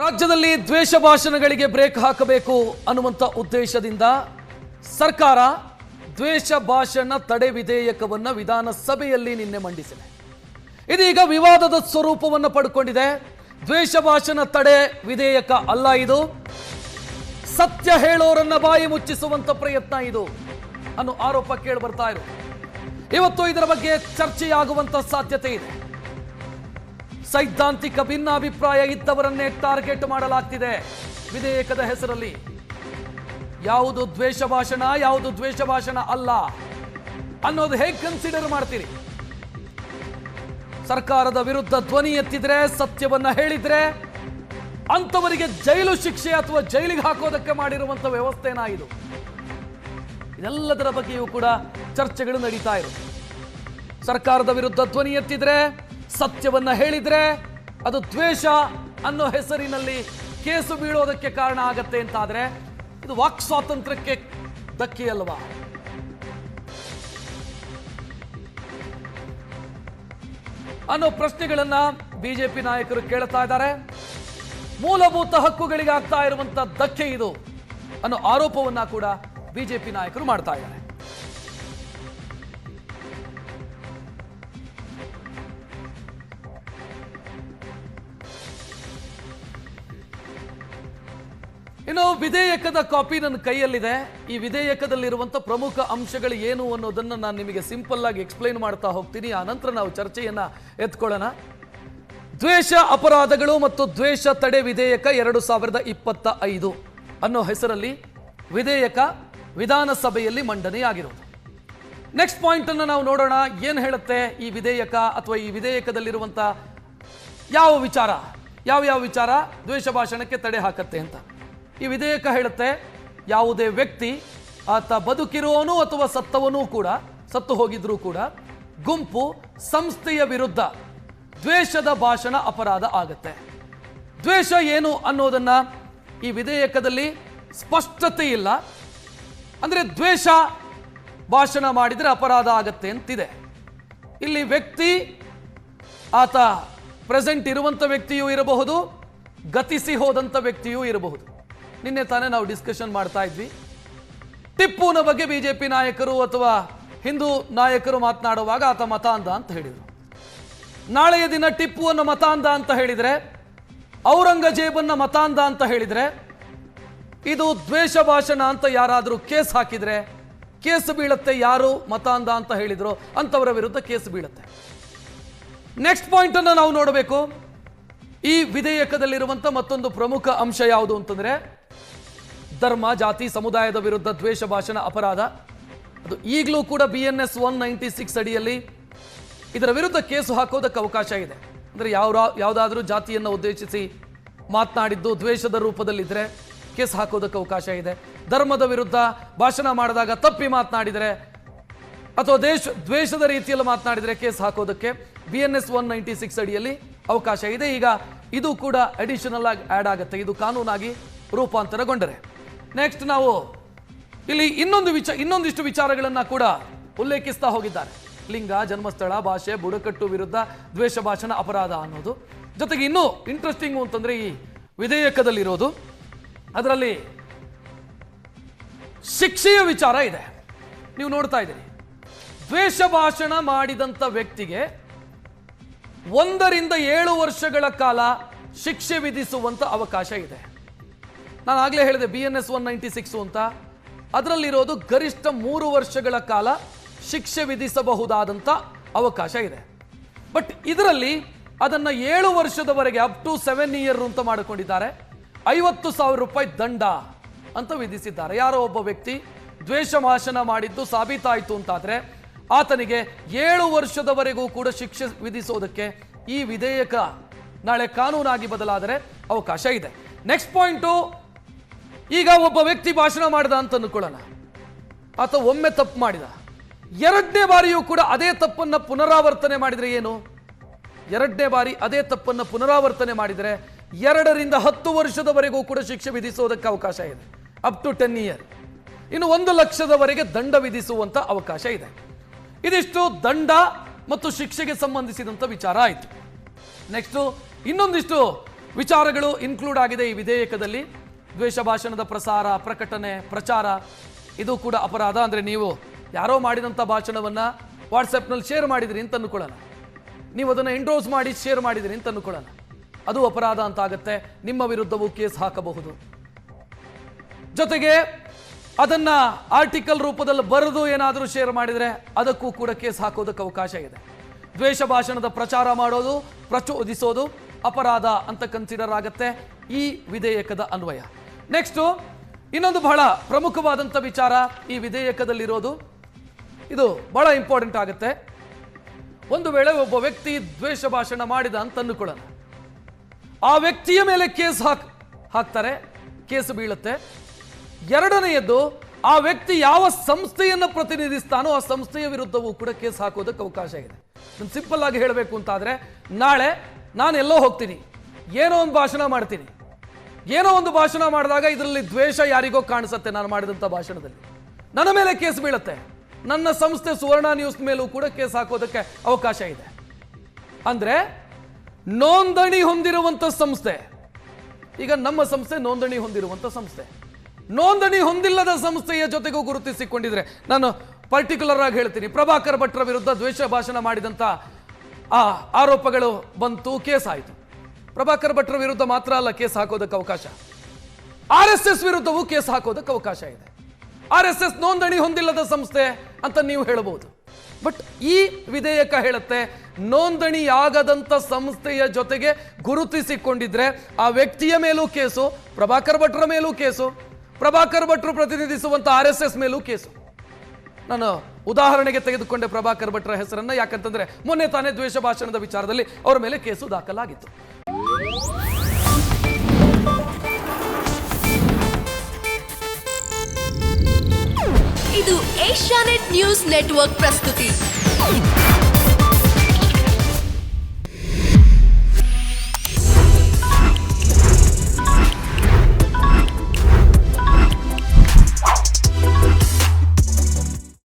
ರಾಜ್ಯದಲ್ಲಿ ದ್ವೇಷ ಭಾಷಣಗಳಿಗೆ ಬ್ರೇಕ್ ಹಾಕಬೇಕು ಅನ್ನುವಂತ ಉದ್ದೇಶದಿಂದ ಸರ್ಕಾರ ದ್ವೇಷ ಭಾಷಣ ತಡೆ ವಿಧೇಯಕವನ್ನು ವಿಧಾನಸಭೆಯಲ್ಲಿ ನಿನ್ನೆ ಮಂಡಿಸಿದೆ. ಇದೀಗ ವಿವಾದದ ಸ್ವರೂಪವನ್ನು ಪಡೆದುಕೊಂಡಿದೆ. ದ್ವೇಷ ಭಾಷಣ ತಡೆ ವಿಧೇಯಕ ಅಲ್ಲ ಇದು, ಸತ್ಯ ಹೇಳೋರನ್ನ ಬಾಯಿ ಮುಚ್ಚಿಸುವಂತ ಪ್ರಯತ್ನ ಇದು ಅನ್ನೋ ಆರೋಪ ಕೇಳಿ ಬರ್ತಾ ಇರೋದು. ಇವತ್ತು ಇದರ ಬಗ್ಗೆ ಚರ್ಚೆಯಾಗುವಂತ ಸಾಧ್ಯತೆ ಇದೆ. ಸೈದ್ಧಾಂತಿಕ ಭಿನ್ನಾಭಿಪ್ರಾಯ ಇದ್ದವರನ್ನೇ ಟಾರ್ಗೆಟ್ ಮಾಡಲಾಗ್ತಿದೆ ವಿಧೇಯಕದ ಹೆಸರಲ್ಲಿ. ಯಾವುದು ದ್ವೇಷ ಭಾಷಣ, ಯಾವುದು ದ್ವೇಷ ಭಾಷಣ ಅಲ್ಲ ಅನ್ನೋದು ಹೇಗೆ ಕನ್ಸಿಡರ್ ಮಾಡ್ತೀರಿ? ಸರ್ಕಾರದ ವಿರುದ್ಧ ಧ್ವನಿ ಎತ್ತಿದ್ರೆ, ಸತ್ಯವನ್ನ ಹೇಳಿದ್ರೆ ಅಂತವರಿಗೆ ಜೈಲು ಶಿಕ್ಷೆ ಅಥವಾ ಜೈಲಿಗೆ ಹಾಕೋದಕ್ಕೆ ಮಾಡಿರುವಂತ ವ್ಯವಸ್ಥೆನಾ ಇದು? ಇದೆಲ್ಲದರ ಬಗ್ಗೆಯೂ ಕೂಡ ಚರ್ಚೆಗಳು ನಡೀತಾ ಇರುತ್ತೆ. ಸರ್ಕಾರದ ವಿರುದ್ಧ ಧ್ವನಿ ಎತ್ತಿದ್ರೆ, ಸತ್ಯವನ್ನ ಹೇಳಿದ್ರೆ ಅದು ದ್ವೇಷ ಅನ್ನೋ ಹೆಸರಿನಲ್ಲಿ ಕೇಸು ಬೀಳೋದಕ್ಕೆ ಕಾರಣ ಆಗತ್ತೆ ಅಂತಾದ್ರೆ ಇದು ವಾಕ್ ಸ್ವಾತಂತ್ರ್ಯಕ್ಕೆ ಧಕ್ಕೆ ಅಲ್ವಾ? ಅನ್ನೋ ಪ್ರಶ್ನೆಗಳನ್ನ ಬಿಜೆಪಿ ನಾಯಕರು ಕೇಳ್ತಾ ಇದ್ದಾರೆ. ಮೂಲಭೂತ ಹಕ್ಕುಗಳಿಗೆ ಆಗ್ತಾ ಇರುವಂತ ಧಕ್ಕೆ ಇದು ಅನ್ನೋ ಆರೋಪವನ್ನ ಕೂಡ ಬಿಜೆಪಿ ನಾಯಕರು ಮಾಡ್ತಾ ಇದ್ದಾರೆ. ಇನ್ನು ವಿಧೇಯಕದ ಕಾಪಿ ನನ್ನ ಕೈಯಲ್ಲಿದೆ. ಈ ವಿಧೇಯಕದಲ್ಲಿರುವಂತಹ ಪ್ರಮುಖ ಅಂಶಗಳು ಏನು ಅನ್ನೋದನ್ನ ನಾನು ನಿಮಗೆ ಸಿಂಪಲ್ ಆಗಿ ಎಕ್ಸ್ಪ್ಲೈನ್ ಮಾಡ್ತಾ ಹೋಗ್ತೀನಿ. ಆ ನಂತರ ನಾವು ಚರ್ಚೆಯನ್ನ ಎತ್ಕೊಳ್ಳೋಣ. ದ್ವೇಷ ಅಪರಾಧಗಳು ಮತ್ತು ದ್ವೇಷ ತಡೆ ವಿಧೇಯಕ 2025 ಅನ್ನೋ ಹೆಸರಲ್ಲಿ ವಿಧೇಯಕ ವಿಧಾನಸಭೆಯಲ್ಲಿ ಮಂಡನೆಯಾಗಿರೋದು. ನೆಕ್ಸ್ಟ್ ಪಾಯಿಂಟ್ ಅನ್ನು ನಾವು ನೋಡೋಣ. ಏನು ಹೇಳುತ್ತೆ ಈ ವಿಧೇಯಕ ಅಥವಾ ಈ ವಿಧೇಯಕದಲ್ಲಿರುವಂತ ಯಾವ ವಿಚಾರ ದ್ವೇಷ ಭಾಷಣಕ್ಕೆ ತಡೆ ಹಾಕತ್ತೆ ಅಂತ. ಈ ವಿಧೇಯಕ ಹೇಳುತ್ತೆ, ಯಾವುದೇ ವ್ಯಕ್ತಿ ಆತ ಬದುಕಿರುವವನು ಅಥವಾ ಸತ್ತು ಹೋಗಿದ್ರೂ ಕೂಡ ಗುಂಪು ಸಂಸ್ಥೆಯ ವಿರುದ್ಧ ದ್ವೇಷದ ಭಾಷಣ ಅಪರಾಧ ಆಗತ್ತೆ. ದ್ವೇಷ ಏನು ಅನ್ನೋದನ್ನ ಈ ವಿಧೇಯಕದಲ್ಲಿ ಸ್ಪಷ್ಟತೆ ಇಲ್ಲ. ಅಂದ್ರೆ ದ್ವೇಷ ಭಾಷಣ ಮಾಡಿದ್ರೆ ಅಪರಾಧ ಆಗತ್ತೆ ಅಂತಿದೆ. ಇಲ್ಲಿ ವ್ಯಕ್ತಿ ಆತ ಪ್ರೆಸೆಂಟ್ ಇರುವಂತ ವ್ಯಕ್ತಿಯೂ ಇರಬಹುದು, ಗತಿಸಿ ಹೋದಂತ ವ್ಯಕ್ತಿಯೂ ಇರಬಹುದು. ನಿನ್ನೆ ತಾನೇ ನಾವು ಡಿಸ್ಕಷನ್ ಮಾಡ್ತಾ ಇದ್ವಿ. ಟಿಪ್ಪುನ ಬಗ್ಗೆ ಬಿಜೆಪಿ ನಾಯಕರು ಅಥವಾ ಹಿಂದೂ ನಾಯಕರು ಮಾತನಾಡುವಾಗ ಆತ ಮತಾಂಧ ಅಂತ ಹೇಳಿದರು. ನಾಳೆಯ ದಿನ ಟಿಪ್ಪುವನ್ನು ಮತಾಂಧ ಅಂತ ಹೇಳಿದ್ರೆ, ಔರಂಗಜೇಬನ್ನ ಮತಾಂಧ ಅಂತ ಹೇಳಿದ್ರೆ, ಇದು ದ್ವೇಷ ಭಾಷಣ ಅಂತ ಯಾರಾದರೂ ಕೇಸ್ ಹಾಕಿದ್ರೆ ಕೇಸ್ ಬೀಳುತ್ತೆ. ಯಾರು ಮತಾಂಧ ಅಂತ ಹೇಳಿದ್ರು ಅಂತವರ ವಿರುದ್ಧ ಕೇಸ್ ಬೀಳುತ್ತೆ. ನೆಕ್ಸ್ಟ್ ಪಾಯಿಂಟ್ ಅನ್ನು ನಾವು ನೋಡಬೇಕು. ಈ ವಿಧೇಯಕದಲ್ಲಿರುವಂತ ಮತ್ತೊಂದು ಪ್ರಮುಖ ಅಂಶ ಯಾವುದು ಅಂತಂದ್ರೆ, ಧರ್ಮ ಜಾತಿ ಸಮುದಾಯದ ವಿರುದ್ಧ ದ್ವೇಷ ಭಾಷಣ ಅಪರಾಧ. ಅದು ಈಗಲೂ ಕೂಡ BNS 196 ಅಡಿಯಲ್ಲಿ ಇದರ ವಿರುದ್ಧ ಕೇಸು ಹಾಕೋದಕ್ಕೆ ಅವಕಾಶ ಇದೆ. ಅಂದ್ರೆ ಯಾವುದಾದ್ರೂ ಜಾತಿಯನ್ನು ಉದ್ದೇಶಿಸಿ ಮಾತನಾಡಿದ್ದು ದ್ವೇಷದ ರೂಪದಲ್ಲಿದ್ರೆ ಕೇಸ್ ಹಾಕೋದಕ್ಕೆ ಅವಕಾಶ ಇದೆ. ಧರ್ಮದ ವಿರುದ್ಧ ಭಾಷಣ ಮಾಡಿದಾಗ ತಪ್ಪಿ ಮಾತನಾಡಿದರೆ ಅಥವಾ ದ್ವೇಷದ ರೀತಿಯಲ್ಲಿ ಮಾತನಾಡಿದರೆ ಕೇಸ್ ಹಾಕೋದಕ್ಕೆ BNS 196 ಅಡಿಯಲ್ಲಿ ಅವಕಾಶ ಇದೆ. ಈಗ ಇದು ಕೂಡ ಅಡಿಷನಲ್ ಆಗಿ ಆಡ್ ಆಗುತ್ತೆ, ಇದು ಕಾನೂನಾಗಿ ರೂಪಾಂತರಗೊಂಡರೆ. ನೆಕ್ಸ್ಟ್ ನಾವು ಇಲ್ಲಿ ಇನ್ನೊಂದಿಷ್ಟು ವಿಚಾರಗಳನ್ನ ಕೂಡ ಉಲ್ಲೇಖಿಸ್ತಾ ಹೋಗಿದ್ದಾರೆ. ಲಿಂಗ, ಜನ್ಮಸ್ಥಳ, ಭಾಷೆ, ಬುಡಕಟ್ಟು ವಿರುದ್ಧ ದ್ವೇಷ ಭಾಷಣ ಅಪರಾಧ ಅನ್ನೋದು. ಜೊತೆಗೆ ಇನ್ನೂ ಇಂಟ್ರೆಸ್ಟಿಂಗು ಅಂತಂದ್ರೆ ಈ ವಿಧೇಯಕದಲ್ಲಿರೋದು, ಅದರಲ್ಲಿ ಶಿಕ್ಷೆಯ ವಿಚಾರ ಇದೆ. ನೀವು ನೋಡ್ತಾ ಇದ್ದೀರಿ, ದ್ವೇಷ ಭಾಷಣ ಮಾಡಿದಂತ ವ್ಯಕ್ತಿಗೆ 1 ರಿಂದ 7 ವರ್ಷಗಳ ಕಾಲ ಶಿಕ್ಷೆ ವಿಧಿಸುವಂತ ಅವಕಾಶ ಇದೆ. ನಾನು ಆಗಲೇ ಹೇಳಿದೆ BNS 196 ಅಂತ, ಅದರಲ್ಲಿರೋದು ಗರಿಷ್ಠ 3 ವರ್ಷಗಳ ಕಾಲ ಶಿಕ್ಷೆ ವಿಧಿಸಬಹುದಾದಂಥ ಅವಕಾಶ ಇದೆ. ಬಟ್ ಇದರಲ್ಲಿ ಅದನ್ನು 7 ವರ್ಷದವರೆಗೆ ಅಪ್ ಟು 7 ಇಯರ್ ಅಂತ ಮಾಡಿಕೊಂಡಿದ್ದಾರೆ. 50,000 ರೂಪಾಯಿ ದಂಡ ಅಂತ ವಿಧಿಸಿದ್ದಾರೆ. ಯಾರೋ ಒಬ್ಬ ವ್ಯಕ್ತಿ ದ್ವೇಷ ಭಾಷಣ ಮಾಡಿದ್ದು ಸಾಬೀತಾಯಿತು ಅಂತಾದ್ರೆ ಆತನಿಗೆ 7 ವರ್ಷದವರೆಗೂ ಕೂಡ ಶಿಕ್ಷೆ ವಿಧಿಸೋದಕ್ಕೆ ಈ ವಿಧೇಯಕ ನಾಳೆ ಕಾನೂನಾಗಿ ಬದಲಾದರೆ ಅವಕಾಶ ಇದೆ. ನೆಕ್ಸ್ಟ್ ಪಾಯಿಂಟು, ಈಗ ಒಬ್ಬ ವ್ಯಕ್ತಿ ಭಾಷಣ ಮಾಡಿದ ಅಂತ ಅನ್ಕೊಳ್ಳೋಣ. ಆತ ಒಮ್ಮೆ ತಪ್ಪು ಮಾಡಿದ, 2ನೇ ಬಾರಿಯೂ ಕೂಡ ಅದೇ ತಪ್ಪನ್ನು ಪುನರಾವರ್ತನೆ ಮಾಡಿದರೆ ಏನು? 2ನೇ ಬಾರಿ ಅದೇ ತಪ್ಪನ್ನು ಪುನರಾವರ್ತನೆ ಮಾಡಿದರೆ 2 ರಿಂದ 10 ವರ್ಷದವರೆಗೂ ಕೂಡ ಶಿಕ್ಷೆ ವಿಧಿಸೋದಕ್ಕೆ ಅವಕಾಶ ಇದೆ, ಅಪ್ ಟು 10 ಇಯರ್. ಇನ್ನು 1 ಲಕ್ಷದವರೆಗೆ ದಂಡ ವಿಧಿಸುವಂತ ಅವಕಾಶ ಇದೆ. ಇದಿಷ್ಟು ದಂಡ ಮತ್ತು ಶಿಕ್ಷೆಗೆ ಸಂಬಂಧಿಸಿದಂತ ವಿಚಾರ ಆಯಿತು. ನೆಕ್ಸ್ಟ್ ಇನ್ನೊಂದಿಷ್ಟು ವಿಚಾರಗಳು ಇನ್ಕ್ಲೂಡ್ ಆಗಿದೆ ಈ ವಿಧೇಯಕದಲ್ಲಿ. ದ್ವೇಷ ಭಾಷಣದ ಪ್ರಸಾರ, ಪ್ರಕಟಣೆ, ಪ್ರಚಾರ ಇದು ಕೂಡ ಅಪರಾಧ. ಅಂದರೆ ನೀವು ಯಾರೋ ಮಾಡಿದಂಥ ಭಾಷಣವನ್ನು ವಾಟ್ಸಪ್ನಲ್ಲಿ ಶೇರ್ ಮಾಡಿದಿರಿ ಅಂತ ಅಂದ್ಕೊಳ್ಳೋಣ, ನೀವು ಅದನ್ನು ಎಂಡೋಸ್ ಮಾಡಿ ಶೇರ್ ಮಾಡಿದಿರಿ ಅಂತ ಅಂದ್ಕೊಳ್ಳೋಣ, ಅದು ಅಪರಾಧ ಅಂತ ಆಗುತ್ತೆ. ನಿಮ್ಮ ವಿರುದ್ಧವೂ ಕೇಸ್ ಹಾಕಬಹುದು. ಜೊತೆಗೆ ಅದನ್ನ ಆರ್ಟಿಕಲ್ ರೂಪದಲ್ಲಿ ಬರೆದು ಏನಾದರೂ ಶೇರ್ ಮಾಡಿದರೆ ಅದಕ್ಕೂ ಕೂಡ ಕೇಸ್ ಹಾಕೋದಕ್ಕೆ ಅವಕಾಶ ಇದೆ. ದ್ವೇಷ ಭಾಷಣದ ಪ್ರಚಾರ ಮಾಡೋದು, ಪ್ರಚೋದಿಸೋದು ಅಪರಾಧ ಅಂತ ಕನ್ಸಿಡರ್ ಆಗುತ್ತೆ ಈ ವಿಧೇಯಕದ ಅನ್ವಯ. ನೆಕ್ಸ್ಟು ಇನ್ನೊಂದು ಬಹಳ ಪ್ರಮುಖವಾದಂಥ ವಿಚಾರ ಈ ವಿಧೇಯಕದಲ್ಲಿರೋದು, ಇದು ಬಹಳ ಇಂಪಾರ್ಟೆಂಟ್ ಆಗುತ್ತೆ. ಒಂದು ವೇಳೆ ಒಬ್ಬ ವ್ಯಕ್ತಿ ದ್ವೇಷ ಭಾಷಣ ಮಾಡಿದ ಅಂತ ಅಂದುಕೊಳ್ಳೋಣ, ಆ ವ್ಯಕ್ತಿಯ ಮೇಲೆ ಕೇಸ್ ಹಾಕ್ತಾರೆ, ಕೇಸ್ ಬೀಳುತ್ತೆ. ಎರಡನೆಯದ್ದು, ಆ ವ್ಯಕ್ತಿ ಯಾವ ಸಂಸ್ಥೆಯನ್ನು ಪ್ರತಿನಿಧಿಸ್ತಾನೋ ಆ ಸಂಸ್ಥೆಯ ವಿರುದ್ಧವೂ ಕೂಡ ಕೇಸ್ ಹಾಕೋದಕ್ಕೆ ಅವಕಾಶ ಇದೆ. ನಾನು ಸಿಂಪಲ್ ಆಗಿ ಹೇಳಬೇಕು ಅಂತಾದರೆ, ನಾಳೆ ನಾನು ಎಲ್ಲೋ ಹೋಗ್ತೀನಿ, ಏನೋ ಒಂದು ಭಾಷಣ ಮಾಡ್ತೀನಿ, ಏನೋ ಒಂದು ಭಾಷಣ ಮಾಡಿದಾಗ ಇದರಲ್ಲಿ ದ್ವೇಷ ಯಾರಿಗೋ ಕಾಣಿಸುತ್ತೆ ನಾನು ಮಾಡಿದಂಥ ಭಾಷಣದಲ್ಲಿ, ನನ್ನ ಮೇಲೆ ಕೇಸ್ ಬೀಳುತ್ತೆ. ನನ್ನ ಸಂಸ್ಥೆ ಸುವರ್ಣ ನ್ಯೂಸ್ ಮೇಲೂ ಕೂಡ ಕೇಸ್ ಹಾಕೋದಕ್ಕೆ ಅವಕಾಶ ಇದೆ. ಅಂದರೆ ನೋಂದಣಿ ಹೊಂದಿರುವಂಥ ಸಂಸ್ಥೆ, ಈಗ ನಮ್ಮ ಸಂಸ್ಥೆ ನೋಂದಣಿ ಹೊಂದಿರುವಂಥ ಸಂಸ್ಥೆ, ನೋಂದಣಿ ಹೊಂದಿಲ್ಲದ ಸಂಸ್ಥೆಯ ಜೊತೆಗೂ ಗುರುತಿಸಿಕೊಂಡಿದ್ರೆ, ನಾನು ಪರ್ಟಿಕ್ಯುಲರ್ ಆಗಿ ಹೇಳ್ತೀನಿ, ಪ್ರಭಾಕರ್ ಭಟ್ರ ವಿರುದ್ಧ ದ್ವೇಷ ಭಾಷಣ ಮಾಡಿದಂಥ ಆ ಆರೋಪಗಳು ಬಂತು, ಕೇಸ್ ಆಯಿತು. ಪ್ರಭಾಕರ್ ಭಟ್ರ ವಿರುದ್ಧ ಮಾತ್ರ ಅಲ್ಲ ಕೇಸ್ ಹಾಕೋದಕ್ಕೆ ಅವಕಾಶ, RSS ವಿರುದ್ಧವೂ ಕೇಸ್ ಹಾಕೋದಕ್ಕೆ ಅವಕಾಶ ಇದೆ. RSS ನೋಂದಣಿ ಹೊಂದಿಲ್ಲದ ಸಂಸ್ಥೆ ಅಂತ ನೀವು ಹೇಳಬಹುದು. ಬಟ್ ಈ ವಿಧೇಯಕ ಹೇಳುತ್ತೆ, ನೋಂದಣಿಯಾಗದಂಥ ಸಂಸ್ಥೆಯ ಜೊತೆಗೆ ಗುರುತಿಸಿಕೊಂಡಿದ್ರೆ ಆ ವ್ಯಕ್ತಿಯ ಮೇಲೂ ಕೇಸು, ಪ್ರಭಾಕರ್ ಭಟ್ರ ಮೇಲೂ ಕೇಸು, ಪ್ರಭಾಕರ್ ಭಟ್ರು ಪ್ರತಿನಿಧಿಸುವಂಥ RSS ಮೇಲೂ ಕೇಸು. ನಾನು ಉದಾಹರಣೆಗೆ ತೆಗೆದುಕೊಂಡೆ ಪ್ರಭಾಕರ್ ಭಟ್ರ ಹೆಸರನ್ನ, ಯಾಕಂತಂದ್ರೆ ಮೊನ್ನೆ ತಾನೇ ದ್ವೇಷ ಭಾಷಣದ ವಿಚಾರದಲ್ಲಿ ಅವರ ಮೇಲೆ ಕೇಸು ದಾಖಲಾಗಿತ್ತು. ಇದು ಏಷ್ಯಾನೆಟ್ ನ್ಯೂಸ್ ನೆಟ್ವರ್ಕ್ ಪ್ರಸ್ತುತಿ.